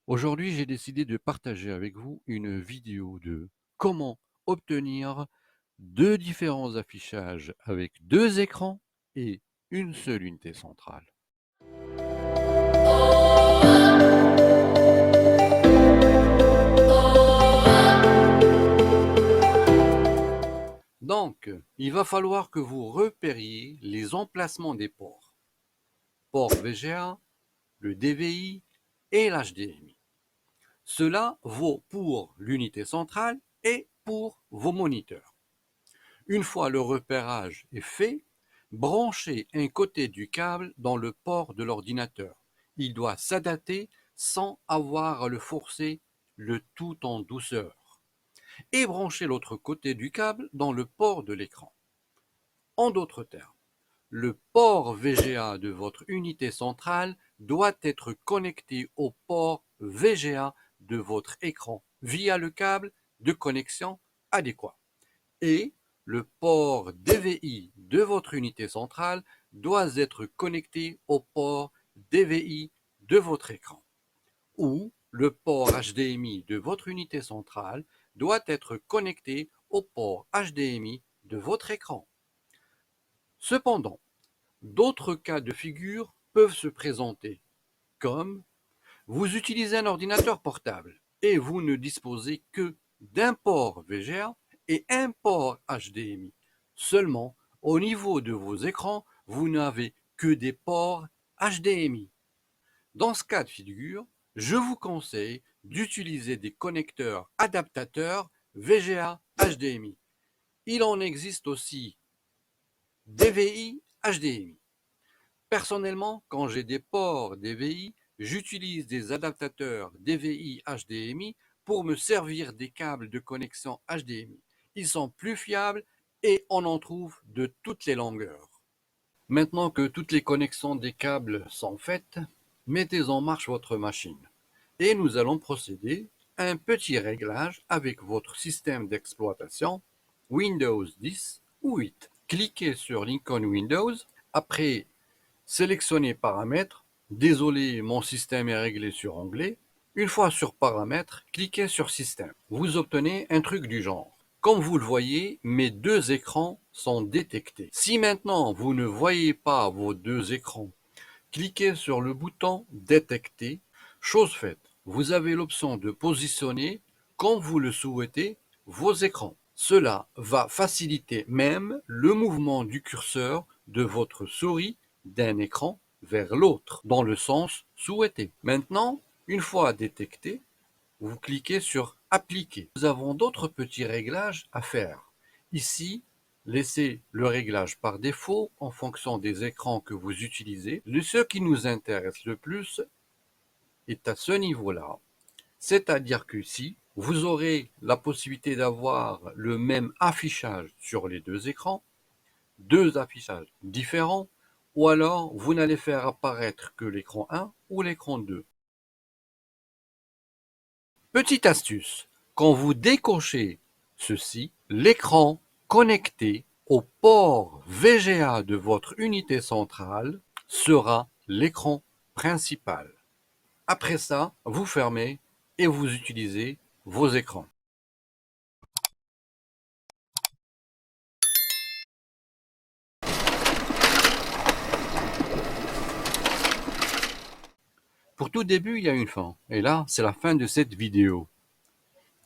Aujourd'hui, j'ai décidé de partager avec vous une vidéo de comment obtenir deux différents affichages avec deux écrans et une seule unité centrale. Donc, il va falloir que vous repériez les emplacements des ports. Port VGA, le DVI et l'HDMI. Cela vaut pour l'unité centrale et pour vos moniteurs. Une fois le repérage est fait, branchez un côté du câble dans le port de l'ordinateur. Il doit s'adapter sans avoir à le forcer, le tout en douceur. Et branchez l'autre côté du câble dans le port de l'écran. En d'autres termes, le port VGA de votre unité centrale doit être connecté au port VGA de votre écran via le câble de connexion adéquat. Et le port DVI de votre unité centrale doit être connecté au port DVI de votre écran. Ou le port HDMI de votre unité centrale doit être connecté au port HDMI de votre écran. Cependant, d'autres cas de figure peuvent se présenter, comme vous utilisez un ordinateur portable et vous ne disposez que d'un port VGA et un port HDMI. Seulement, au niveau de vos écrans, vous n'avez que des ports HDMI. Dans ce cas de figure, je vous conseille d'utiliser des connecteurs adaptateurs VGA HDMI. Il en existe aussi DVI HDMI. Personnellement, quand j'ai des ports DVI, j'utilise des adaptateurs DVI HDMI pour me servir des câbles de connexion HDMI. Ils sont plus fiables et on en trouve de toutes les longueurs. Maintenant que toutes les connexions des câbles sont faites, mettez en marche votre machine. Et nous allons procéder à un petit réglage avec votre système d'exploitation Windows 10 ou 8. Cliquez sur l'icône Windows. Après, sélectionnez Paramètres. Désolé, mon système est réglé sur Anglais. Une fois sur Paramètres, cliquez sur Système. Vous obtenez un truc du genre. Comme vous le voyez, mes deux écrans sont détectés. Si maintenant vous ne voyez pas vos deux écrans, cliquez sur le bouton Détecter. Chose faite, vous avez l'option de positionner, comme vous le souhaitez, vos écrans. Cela va faciliter même le mouvement du curseur de votre souris d'un écran vers l'autre, dans le sens souhaité. Maintenant, une fois détecté, vous cliquez sur Appliquer. Nous avons d'autres petits réglages à faire. Ici, laissez le réglage par défaut en fonction des écrans que vous utilisez. Ce qui nous intéresse le plus est à ce niveau-là. C'est-à-dire qu'ici, vous aurez la possibilité d'avoir le même affichage sur les deux écrans, deux affichages différents, ou alors vous n'allez faire apparaître que l'écran 1 ou l'écran 2. Petite astuce, quand vous décochez ceci, l'écran connecté au port VGA de votre unité centrale sera l'écran principal. Après ça, vous fermez et vous utilisez vos écrans. Pour tout début, il y a une fin. Et là, c'est la fin de cette vidéo.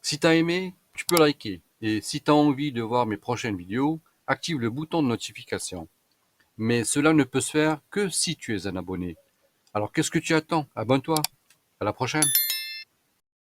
Si tu as aimé, tu peux liker. Et si tu as envie de voir mes prochaines vidéos, active le bouton de notification. Mais cela ne peut se faire que si tu es un abonné. Alors qu'est-ce que tu attends? Abonne-toi. À la prochaine.